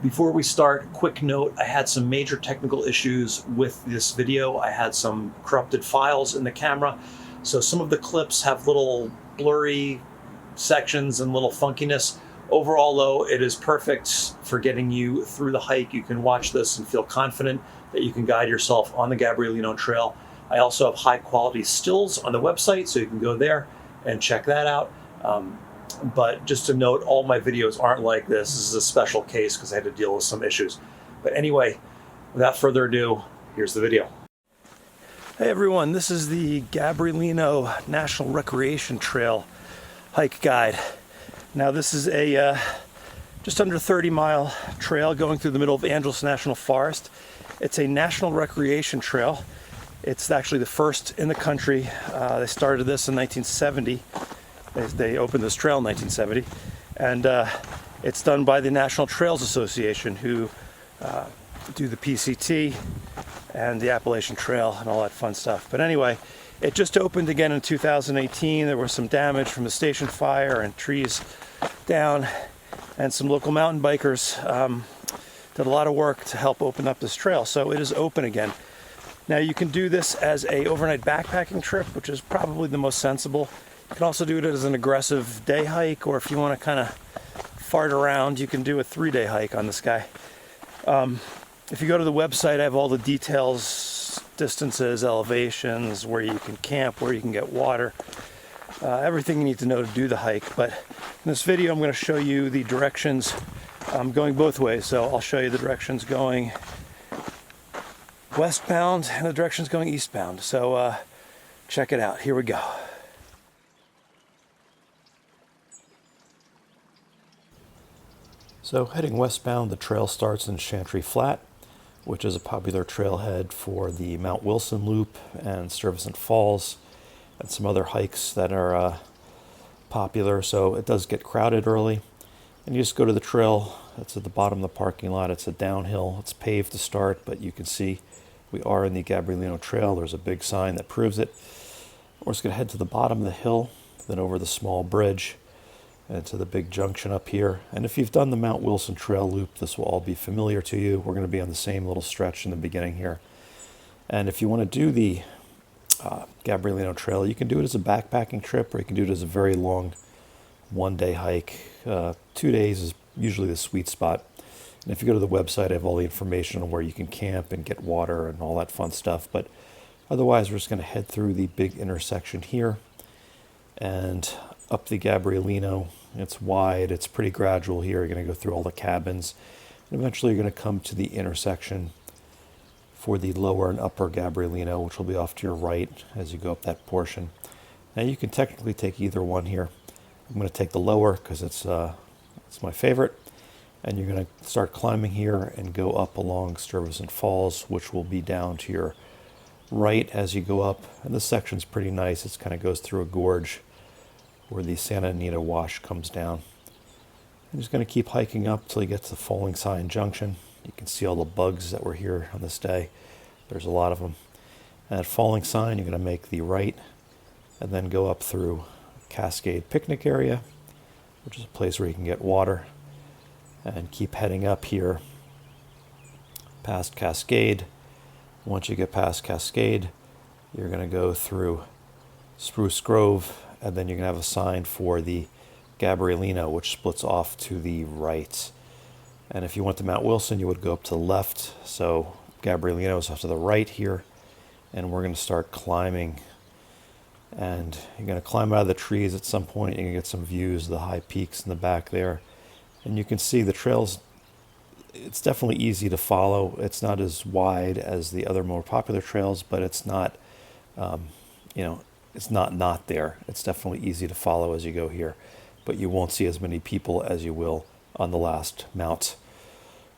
Before we start, quick note, I had some major technical issues with this video. I had some corrupted files in the camera, so some of the clips have little blurry sections and little funkiness. Overall though, it is perfect for getting you through the hike. You can watch this and feel confident that you can guide yourself on the Gabrielino Trail. I also have high quality stills on the website, so you can go there and check that out. But just to note, all my videos aren't like this. This is a special case because I had to deal with some issues. But anyway, without further ado, here's the video. Hey everyone, this is the Gabrielino National Recreation Trail hike guide. Now this is a just under 30-mile trail going through the middle of Angeles National Forest. It's a national recreation trail. It's actually the first in the country. They started this in 1970. They opened this trail in 1970, and it's done by the National Trails Association, who do the PCT and the Appalachian Trail and all that fun stuff. But anyway, it just opened again in 2018. There was some damage from the station fire and trees down, and some local mountain bikers did a lot of work to help open up this trail. So it is open again. Now you can do this as a overnight backpacking trip, which is probably the most sensible. You can also do it as an aggressive day hike, or if you want to kind of fart around, you can do a 3-day hike on this guy. If you go to the website, I have all the details, distances, elevations, where you can camp, where you can get water, everything you need to know to do the hike. But in this video, I'm going to show you the directions going both ways. So I'll show you the directions going westbound and the directions going eastbound. So check it out. Here we go. So heading westbound, the trail starts in Chantry Flat, which is a popular trailhead for the Mount Wilson Loop and Stuyvesant Falls and some other hikes that are popular. So it does get crowded early. And you just go to the trail. It's at the bottom of the parking lot. It's a downhill. It's paved to start, but you can see we are in the Gabrielino Trail. There's a big sign that proves it. We're just going to head to the bottom of the hill, then over the small bridge, and to the big junction up here. And if you've done the Mount Wilson Trail loop, this will all be familiar to you. We're going to be on the same little stretch in the beginning here. And if you want to do the Gabrielino Trail, you can do it as a backpacking trip, or you can do it as a very long 1-day hike. 2 days is usually the sweet spot. And if you go to the website, I have all the information on where you can camp and get water and all that fun stuff. But otherwise, we're just going to head through the big intersection here and up the Gabrielino. It's wide, it's pretty gradual here. You're going to go through all the cabins, and eventually you're going to come to the intersection for the lower and upper Gabrielino, which will be off to your right as you go up that portion. Now you can technically take either one here. I'm going to take the lower because it's my favorite, and you're going to start climbing here and go up along Stuyvesant Falls, which will be down to your right as you go up. And this section's pretty nice. It kind of goes through a gorge where the Santa Anita Wash comes down. I'm just going to keep hiking up till you get to the Falling Sign Junction. You can see all the bugs that were here on this day. There's a lot of them. And at Falling Sign, you're going to make the right and then go up through Cascade Picnic Area, which is a place where you can get water, and keep heading up here past Cascade. Once you get past Cascade, you're going to go through Spruce Grove, and then you're going to have a sign for the Gabrielino, which splits off to the right. And if you went to Mount Wilson, you would go up to the left. So Gabrielino is off to the right here, and we're going to start climbing. And you're going to climb out of the trees at some point. You're going to get some views of the high peaks in the back there. And you can see the trails, it's definitely easy to follow. It's not as wide as the other more popular trails, but it's not, it's not there. It's definitely easy to follow as you go here, but you won't see as many people as you will on the last Mount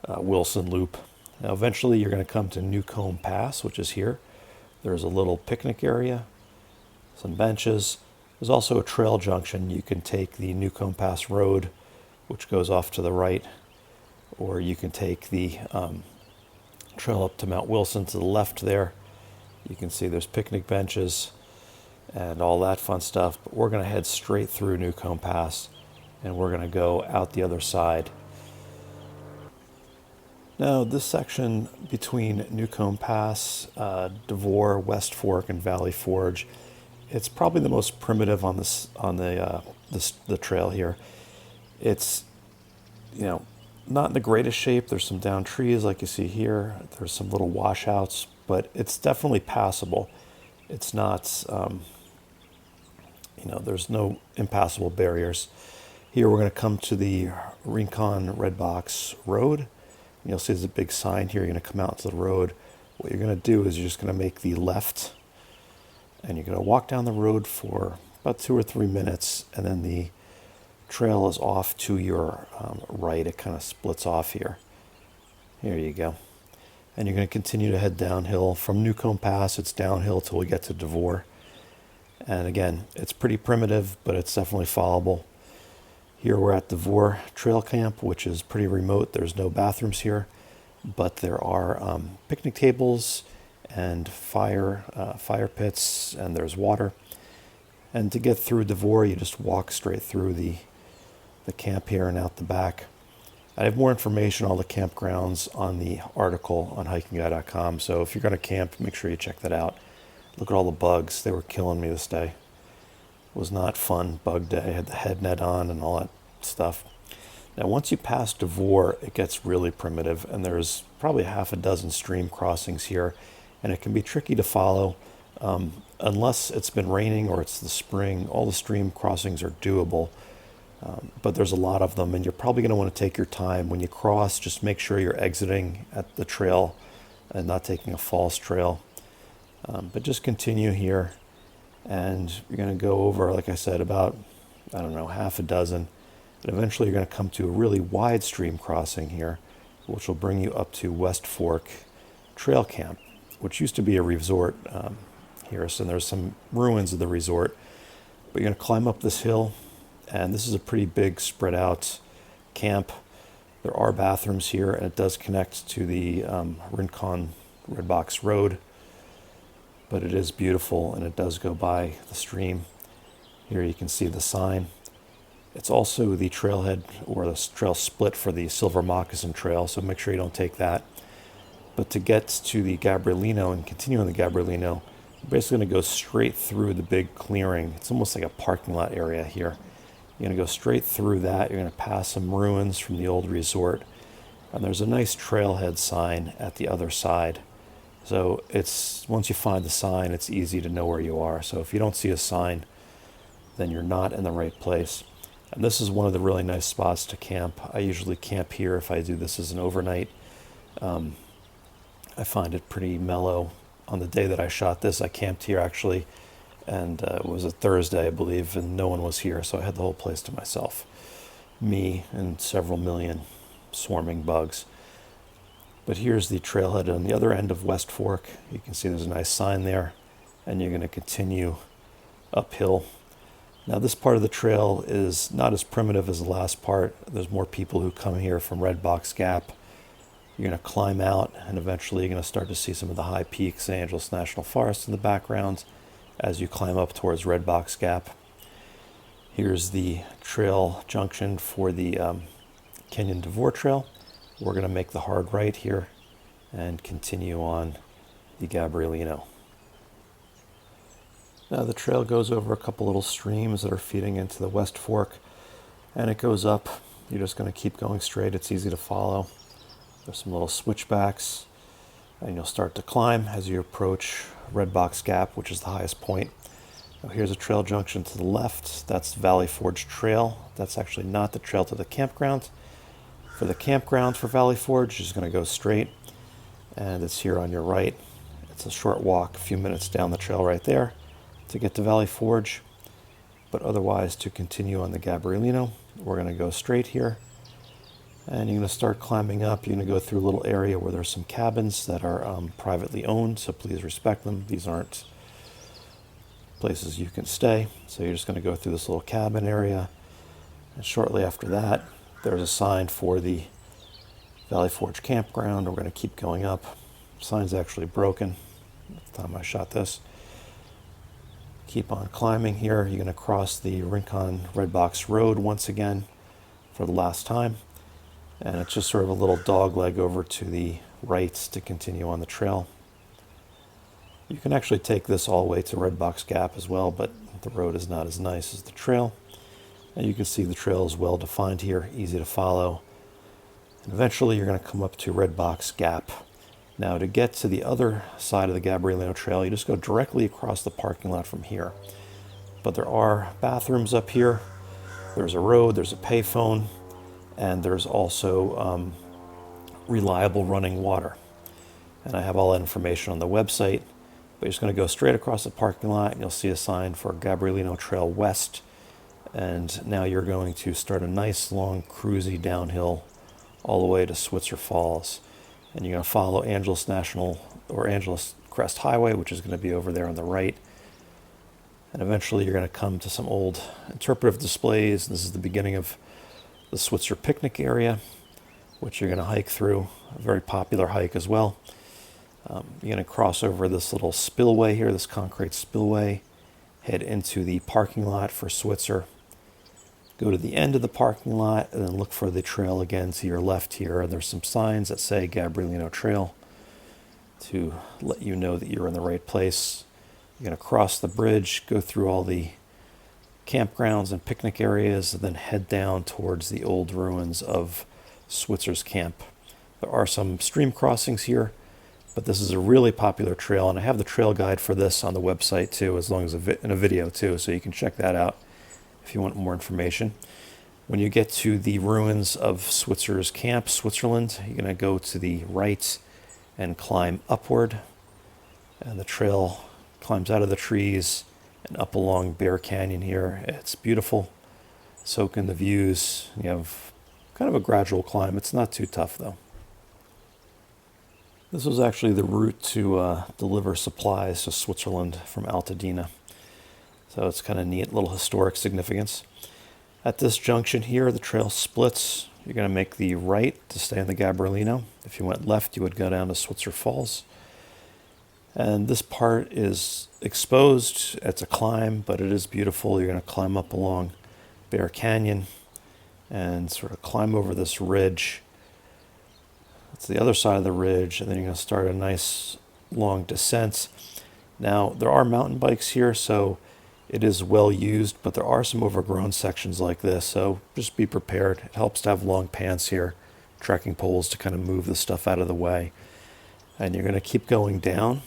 Wilson Loop. Now eventually you're going to come to Newcomb Pass, which is here. There's a little picnic area, some benches. There's also a trail junction. You can take the Newcomb Pass Road, which goes off to the right, or you can take the trail up to Mount Wilson to the left there. You can see there's picnic benches and all that fun stuff, but we're going to head straight through Newcomb Pass, and we're going to go out the other side. Now, this section between Newcomb Pass, Devore, West Fork, and Valley Forge, it's probably the most primitive on the trail here. It's, you know, not in the greatest shape. There's some down trees like you see here. There's some little washouts, but it's definitely passable. It's not, there's no impassable barriers. Here we're going to come to the Rincon Redbox Road. You'll see there's a big sign here. You're going to come out to the road. What you're going to do is you're just going to make the left, and you're going to walk down the road for about 2 or 3 minutes, and then the trail is off to your right. It kind of splits off here. Here you go. And you're going to continue to head downhill. From Newcomb Pass, it's downhill till we get to Devore. And again, it's pretty primitive, but it's definitely followable. Here we're at Devore Trail Camp, which is pretty remote. There's no bathrooms here, but there are picnic tables and fire pits, and there's water. And to get through Devore, you just walk straight through the camp here and out the back. I have more information on all the campgrounds on the article on HikingGuy.com, so if you're going to camp, make sure you check that out. Look at all the bugs. They were killing me this day. It was not fun bug day. I had the head net on and all that stuff. Now, once you pass Devore, it gets really primitive, and there's probably half a dozen stream crossings here, and it can be tricky to follow. Unless it's been raining or it's the spring, all the stream crossings are doable, but there's a lot of them, and you're probably going to want to take your time. When you cross, just make sure you're exiting at the trail and not taking a false trail. But just continue here, and you're going to go over, like I said, about, half a dozen. And eventually you're going to come to a really wide stream crossing here, which will bring you up to West Fork Trail Camp, which used to be a resort here. So there's some ruins of the resort. But you're going to climb up this hill, and this is a pretty big spread out camp. There are bathrooms here, and it does connect to the Rincon Redbox Road. But it is beautiful, and it does go by the stream. Here you can see the sign. It's also the trailhead, or the trail split for the Silver Moccasin Trail, so make sure you don't take that. But to get to the Gabrielino and continue on the Gabrielino, you're basically going to go straight through the big clearing. It's almost like a parking lot area here. You're going to go straight through that. You're going to pass some ruins from the old resort. And there's a nice trailhead sign at the other side. So once you find the sign, it's easy to know where you are. So if you don't see a sign, then you're not in the right place. And this is one of the really nice spots to camp. I usually camp here if I do this as an overnight. I find it pretty mellow. On the day that I shot this, I camped here actually, and it was a Thursday, I believe, and no one was here, so I had the whole place to myself. Me and several million swarming bugs. But here's the trailhead on the other end of West Fork. You can see there's a nice sign there, and you're going to continue uphill. Now, this part of the trail is not as primitive as the last part. There's more people who come here from Redbox Gap. You're going to climb out, and eventually you're going to start to see some of the high peaks, San Angeles National Forest in the background as you climb up towards Redbox Gap. Here's the trail junction for the Kenyon Devore Trail. We're going to make the hard right here and continue on the Gabrielino. Now the trail goes over a couple little streams that are feeding into the West Fork, and it goes up. You're just going to keep going straight. It's easy to follow. There's some little switchbacks, and you'll start to climb as you approach Redbox Gap, which is the highest point. Now here's a trail junction to the left. That's Valley Forge Trail. That's actually not the trail to the campground. For the campground for Valley Forge, you're just going to go straight, and it's here on your right. It's a short walk, a few minutes down the trail right there to get to Valley Forge. But otherwise, to continue on the Gabrielino, we're going to go straight here, and you're going to start climbing up. You're going to go through a little area where there's some cabins that are privately owned, so please respect them. These aren't places you can stay. So you're just going to go through this little cabin area, and shortly after that, there's a sign for the Valley Forge campground. We're going to keep going up. The sign's actually broken at the time I shot this. Keep on climbing here. You're going to cross the Rincon Redbox Road once again for the last time. And it's just sort of a little dog leg over to the right to continue on the trail. You can actually take this all the way to Redbox Gap as well, but the road is not as nice as the trail. And you can see the trail is well defined here, easy to follow. And eventually you're going to come up to Redbox Gap. Now to get to the other side of the Gabrielino Trail, you just go directly across the parking lot from here. But there are bathrooms up here, there's a road, there's a payphone, and there's also reliable running water. And I have all that information on the website, but you're just going to go straight across the parking lot and you'll see a sign for Gabrielino Trail West. And now you're going to start a nice long cruisy downhill all the way to Switzer Falls. And you're going to follow Angeles National or Angeles Crest Highway, which is going to be over there on the right. And eventually you're going to come to some old interpretive displays. This is the beginning of the Switzer picnic area, which you're going to hike through, a very popular hike as well. You're going to cross over this little spillway here, this concrete spillway, head into the parking lot for Switzer. Go to the end of the parking lot and then look for the trail again to your left here. And there's some signs that say Gabrielino Trail to let you know that you're in the right place. You're going to cross the bridge, go through all the campgrounds and picnic areas, and then head down towards the old ruins of Switzer's camp. There are some stream crossings here, but this is a really popular trail, and I have the trail guide for this on the website too, as long as in a video too, so you can check that out if you want more information. When you get to the ruins of Switzer's camp, Switzerland, you're going to go to the right and climb upward, and the trail climbs out of the trees and up along Bear Canyon here. It's beautiful. Soak in the views. You have kind of a gradual climb. It's not too tough though. This was actually the route to deliver supplies to Switzerland from Altadena. So it's kind of neat, little historic significance. At this junction here, the trail splits. You're going to make the right to stay on the Gabrielino. If you went left, you would go down to Switzer Falls. And this part is exposed. It's a climb, but it is beautiful. You're going to climb up along Bear Canyon and sort of climb over this ridge. It's the other side of the ridge, and then you're going to start a nice long descent. Now, there are mountain bikes here, so it is well used, but there are some overgrown sections like this, so just be prepared. It helps to have long pants here, trekking poles to kind of move the stuff out of the way. And you're going to keep going down,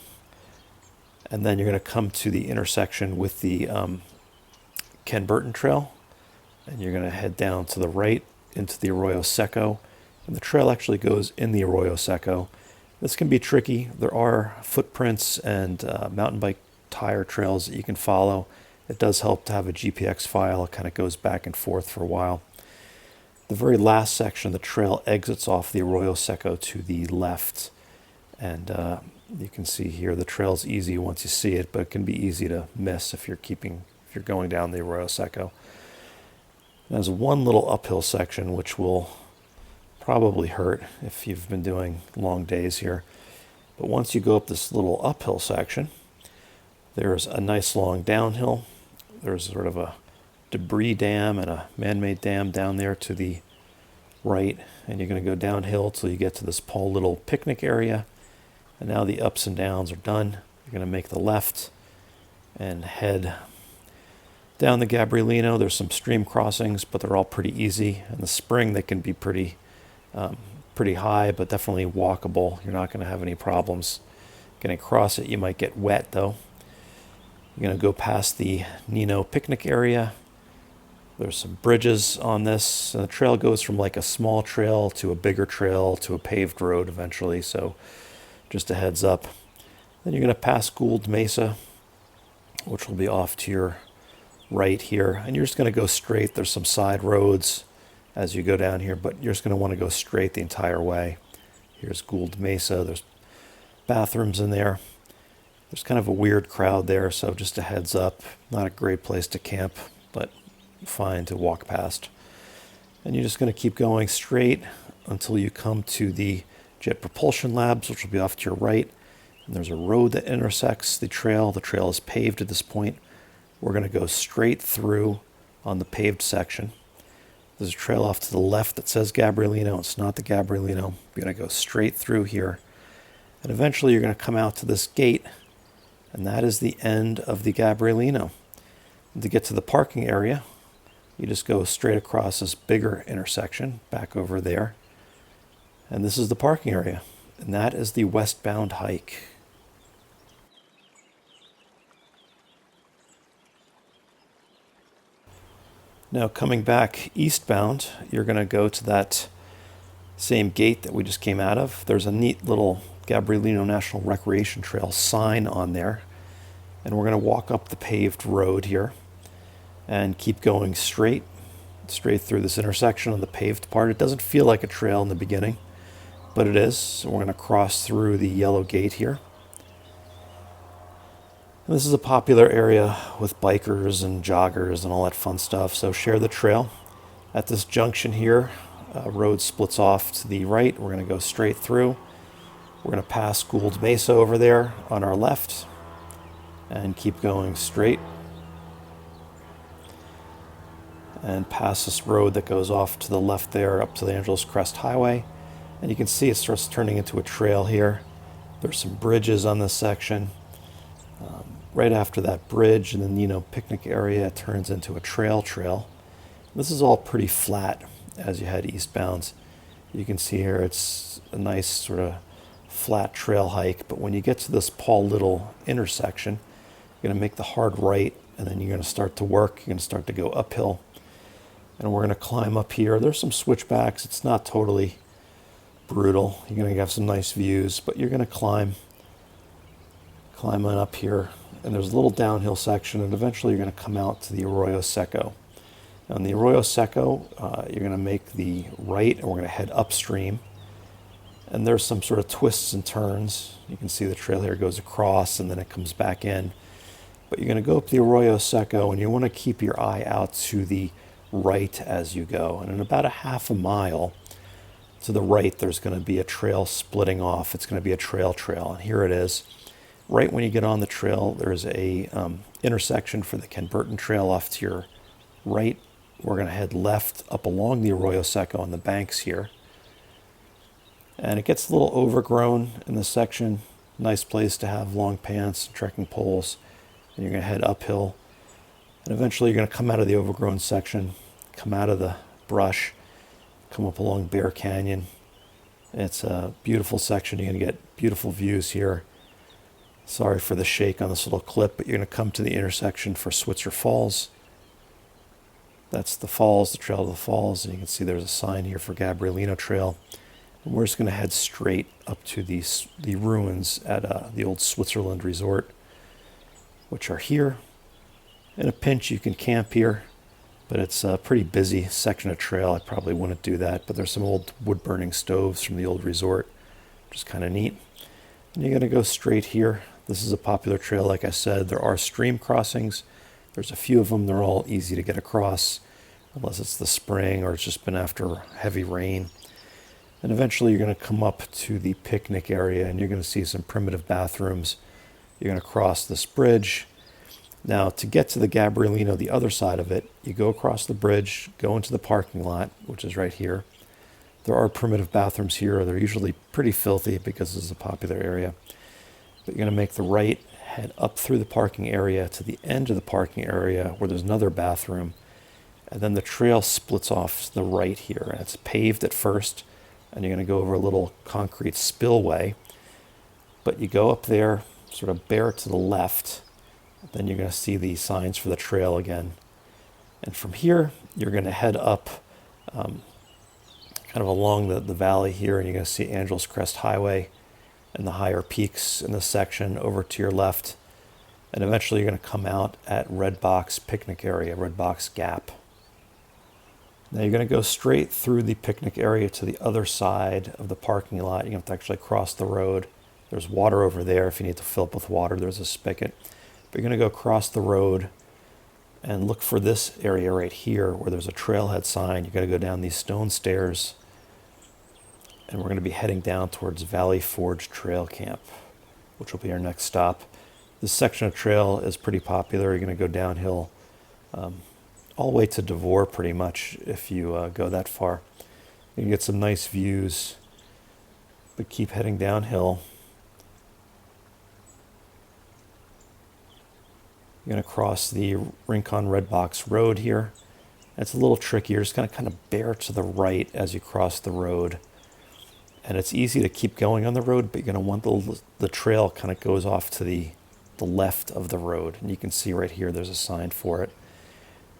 and then you're going to come to the intersection with the Ken Burton Trail, and you're going to head down to the right into the Arroyo Seco. And the trail actually goes in the Arroyo Seco. This can be tricky. There are footprints and mountain bike tire trails that you can follow. It does help to have a GPX file. It kind of goes back and forth for a while. The very last section, the trail exits off the Arroyo Seco to the left. And you can see here the trail's easy once you see it, but it can be easy to miss if you're going down the Arroyo Seco. There's one little uphill section which will probably hurt if you've been doing long days here. But once you go up this little uphill section, there's a nice long downhill. There's sort of a debris dam and a man-made dam down there to the right. And you're going to go downhill till you get to this little picnic area. And now the ups and downs are done. You're going to make the left and head down the Gabrielino. There's some stream crossings, but they're all pretty easy. In the spring, they can be pretty high, but definitely walkable. You're not going to have any problems getting across it. You might get wet, though. You're going to go past the Nino picnic area. There's some bridges on this. And the trail goes from like a small trail to a bigger trail to a paved road eventually, so just a heads up. Then you're going to pass Gould Mesa, which will be off to your right here. And you're just going to go straight. There's some side roads as you go down here, but you're just going to want to go straight the entire way. Here's Gould Mesa. There's bathrooms in there. There's kind of a weird crowd there, so just a heads up. Not a great place to camp, but fine to walk past. And you're just going to keep going straight until you come to the Jet Propulsion Labs, which will be off to your right. And there's a road that intersects the trail. The trail is paved at this point. We're going to go straight through on the paved section. There's a trail off to the left that says Gabrielino. It's not the Gabrielino. You're going to go straight through here. And eventually you're going to come out to this gate, and that is the end of the Gabrielino. And to get to the parking area, you just go straight across this bigger intersection, back over there. And this is the parking area. And that is the Westbound hike. Now coming back eastbound, you're going to go to that same gate that we just came out of. There's a neat little Gabrielino National Recreation Trail sign on there. And we're going to walk up the paved road here and keep going straight through this intersection on the paved part. It doesn't feel like a trail in the beginning, but it is. So we're going to cross through the yellow gate here. And this is a popular area with bikers and joggers and all that fun stuff, so share the trail. At this junction here, road splits off to the right. We're going to go straight through. We're going to pass Gould Mesa over there on our left and keep going straight. And pass this road that goes off to the left there up to the Angeles Crest Highway. And you can see it starts turning into a trail here. There's some bridges on this section. Right after that bridge and then, picnic area, it turns into a trail. This is all pretty flat as you head eastbound. You can see here it's a nice sort of flat trail hike, but when you get to this Paul Little intersection, you're going to make the hard right, and then you're going to start to work. You're going to start to go uphill. And we're going to climb up here. There's some switchbacks. It's not totally brutal. You're going to have some nice views, but you're going to climb on up here. And there's a little downhill section, and eventually you're going to come out to the Arroyo Seco. Now, on the Arroyo Seco, you're going to make the right, and we're going to head upstream. And there's some sort of twists and turns. You can see the trail here goes across, and then it comes back in. But you're going to go up the Arroyo Seco, and you want to keep your eye out to the right as you go. And in about a half a mile to the right, there's going to be a trail splitting off. It's going to be a trail, and here it is. Right when you get on the trail, there's a intersection for the Ken Burton Trail off to your right. We're going to head left up along the Arroyo Seco on the banks here. And it gets a little overgrown in this section. Nice place to have long pants and trekking poles. And you're going to head uphill. And eventually you're going to come out of the overgrown section, come out of the brush, come up along Bear Canyon. It's a beautiful section. You're going to get beautiful views here. Sorry for the shake on this little clip, but you're going to come to the intersection for Switzer Falls. That's the falls, the trail to the falls, and you can see there's a sign here for Gabrielino Trail. And we're just going to head straight up to the ruins at the old Switzerland Resort, which are here. In a pinch, you can camp here, but it's a pretty busy section of trail. I probably wouldn't do that, but there's some old wood-burning stoves from the old resort, which is kind of neat. And you're going to go straight here. This is a popular trail, like I said. There are stream crossings. There's a few of them. They're all easy to get across, unless it's the spring or it's just been after heavy rain. And eventually you're going to come up to the picnic area, and you're going to see some primitive bathrooms. You're going to cross this bridge. Now, to get to the Gabrielino, the other side of it, you go across the bridge, go into the parking lot, which is right here. There are primitive bathrooms here. They're usually pretty filthy because this is a popular area. But you're going to make the right, head up through the parking area to the end of the parking area where there's another bathroom. And then the trail splits off to the right here. And it's paved at first, and you're going to go over a little concrete spillway. But you go up there, sort of bear to the left. Then you're going to see the signs for the trail again. And from here, you're going to head up kind of along the valley here, and you're going to see Angeles Crest Highway and the higher peaks in this section over to your left. And eventually you're going to come out at Redbox Picnic Area, Redbox Gap. Now you're going to go straight through the picnic area to the other side of the parking lot. You have to actually cross the road. There's water over there if you need to fill up with water. There's a spigot. But you're going to go across the road and look for this area right here where there's a trailhead sign. You've got to go down these stone stairs, and we're going to be heading down towards Valley Forge Trail Camp, which will be our next stop. This section of trail is pretty popular. You're going to go downhill all the way to Devore pretty much if you go that far. You can get some nice views, but keep heading downhill. You're going to cross the Rincon Redbox Road here. It's a little tricky. You're just going to kind of bear to the right as you cross the road. And it's easy to keep going on the road, but you're going to want the trail kind of goes off to the left of the road. And you can see right here, there's a sign for it.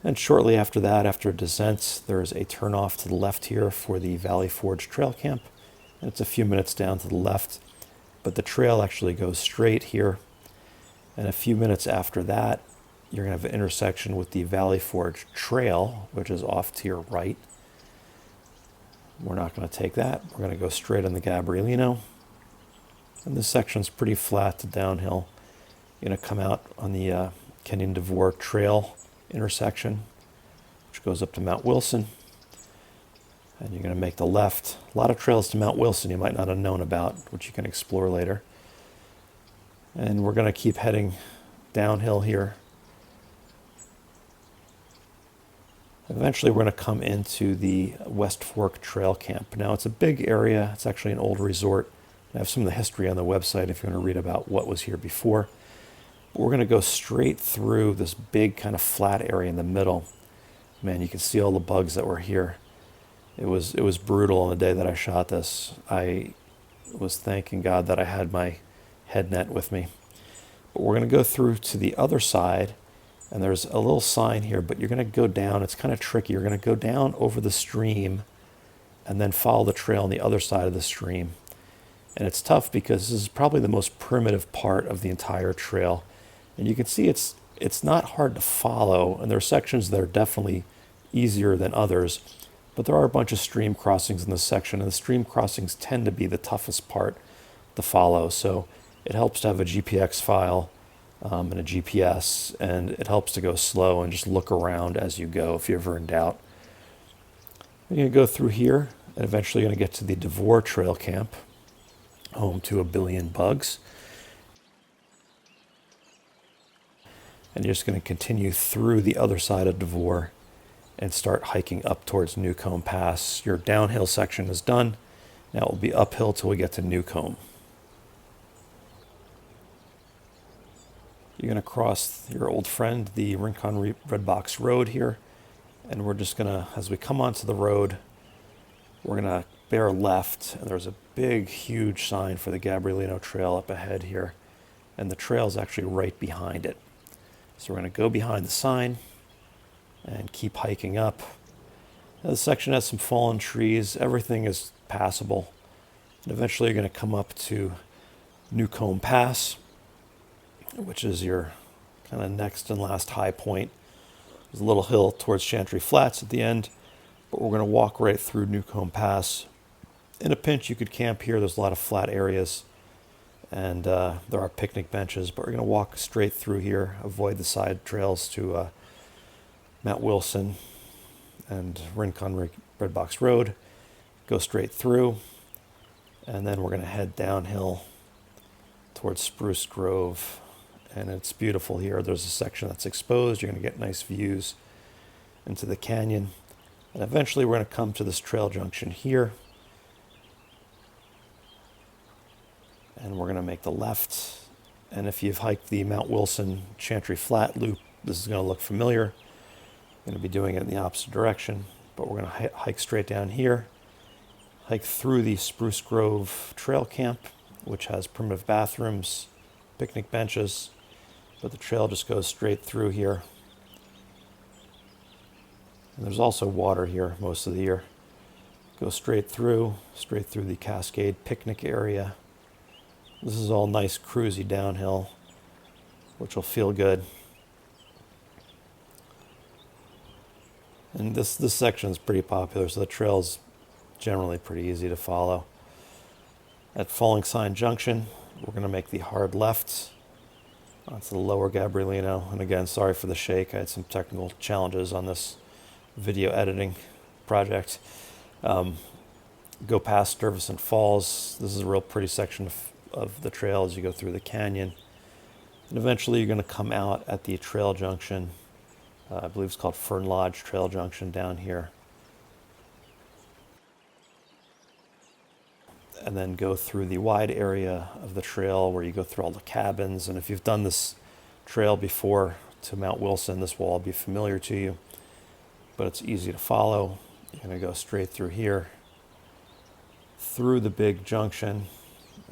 And shortly after that, after it descents, there's a turnoff to the left here for the Valley Forge Trail Camp. And it's a few minutes down to the left, but the trail actually goes straight here. And a few minutes after that, you're going to have an intersection with the Valley Forge Trail, which is off to your right. We're not going to take that. We're going to go straight on the Gabrielino. And this section's pretty flat to downhill. You're going to come out on the Kenyon Devore Trail intersection, which goes up to Mount Wilson. And you're going to make the left. A lot of trails to Mount Wilson you might not have known about, which you can explore later. And we're going to keep heading downhill here. Eventually we're going to come into the West Fork Trail Camp. Now it's a big area. It's actually an old resort. I have some of the history on the website if you want to read about what was here before. But we're going to go straight through this big kind of flat area in the middle. Man, you can see all the bugs that were here. It was brutal on the day that I shot this. I was thanking God that I had my head net with me. But we're going to go through to the other side. And there's a little sign here, but you're going to go down. It's kind of tricky. You're going to go down over the stream and then follow the trail on the other side of the stream. And it's tough because this is probably the most primitive part of the entire trail. And you can see it's not hard to follow, and there are sections that are definitely easier than others. But there are a bunch of stream crossings in this section, and the stream crossings tend to be the toughest part to follow. So it helps to have a GPX file and a GPS, and it helps to go slow and just look around as you go if you're ever in doubt. You're going to go through here, and eventually you're going to get to the Devore Trail Camp, home to a billion bugs. And you're just going to continue through the other side of Devore and start hiking up towards Newcomb Pass. Your downhill section is done. Now it will be uphill till we get to Newcomb. You're going to cross your old friend, the Rincon Redbox Road here. And we're just going to, as we come onto the road, we're going to bear left. And there's a big, huge sign for the Gabrielino Trail up ahead here. And the trail is actually right behind it. So we're going to go behind the sign and keep hiking up. Now, this section has some fallen trees. Everything is passable. And eventually you're going to come up to Newcomb Pass, which is your kind of next and last high point. There's a little hill towards Chantry Flats at the end, but we're going to walk right through Newcomb Pass. In a pinch, you could camp here. There's a lot of flat areas, and there are picnic benches, but we're going to walk straight through here, avoid the side trails to Mount Wilson and Rincon Redbox Road, go straight through, and then we're going to head downhill towards Spruce Grove. And it's beautiful here. There's a section that's exposed. You're going to get nice views into the canyon. And eventually we're going to come to this trail junction here. And we're going to make the left. And if you've hiked the Mount Wilson Chantry Flat loop, this is going to look familiar. We're going to be doing it in the opposite direction. But we're going to hike straight down here. Hike through the Spruce Grove Trail Camp, which has primitive bathrooms, picnic benches. But the trail just goes straight through here. And there's also water here most of the year. Go straight through the Cascade picnic area. This is all nice cruisy downhill, which will feel good. And this section is pretty popular, so the trail's generally pretty easy to follow. At Falling Sign Junction, we're going to make the hard left onto the lower Gabrielino. And again, sorry for the shake. I had some technical challenges on this video editing project. Go past Stuyvesant Falls. This is a real pretty section of the trail as you go through the canyon. And eventually you're going to come out at the trail junction I believe it's called Fern Lodge Trail Junction down here. And then go through the wide area of the trail where you go through all the cabins. And if you've done this trail before to Mount Wilson, this will all be familiar to you, but it's easy to follow. You're going to go straight through here, through the big junction.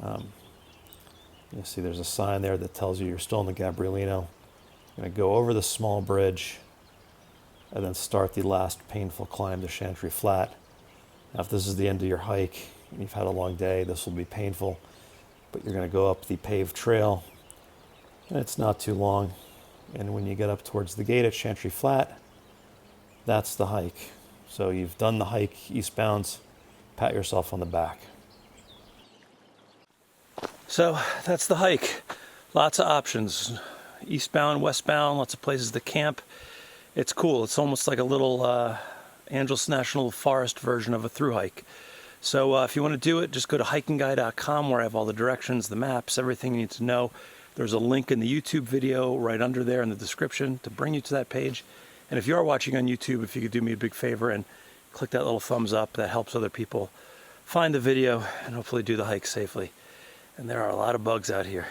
You'll see there's a sign there that tells you you're still in the Gabrielino. You're going to go over the small bridge and then start the last painful climb to Chantry Flat. Now, if this is the end of your hike and you've had a long day, this will be painful, but you're going to go up the paved trail, and it's not too long. And when you get up towards the gate at Chantry Flat, that's the hike. So you've done the hike eastbound, pat yourself on the back. So that's the hike. Lots of options. Eastbound, westbound, lots of places to camp. It's cool. It's almost like a little Angeles National Forest version of a thru hike. So if you want to do it, just go to HikingGuy.com where I have all the directions, the maps, everything you need to know. There's a link in the YouTube video right under there in the description to bring you to that page. And if you are watching on YouTube, if you could do me a big favor and click that little thumbs up, that helps other people find the video and hopefully do the hike safely. And there are a lot of bugs out here.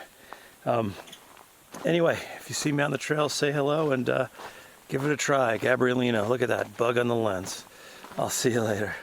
Anyway, if you see me on the trail, say hello and give it a try. Gabrielino, look at that bug on the lens. I'll see you later.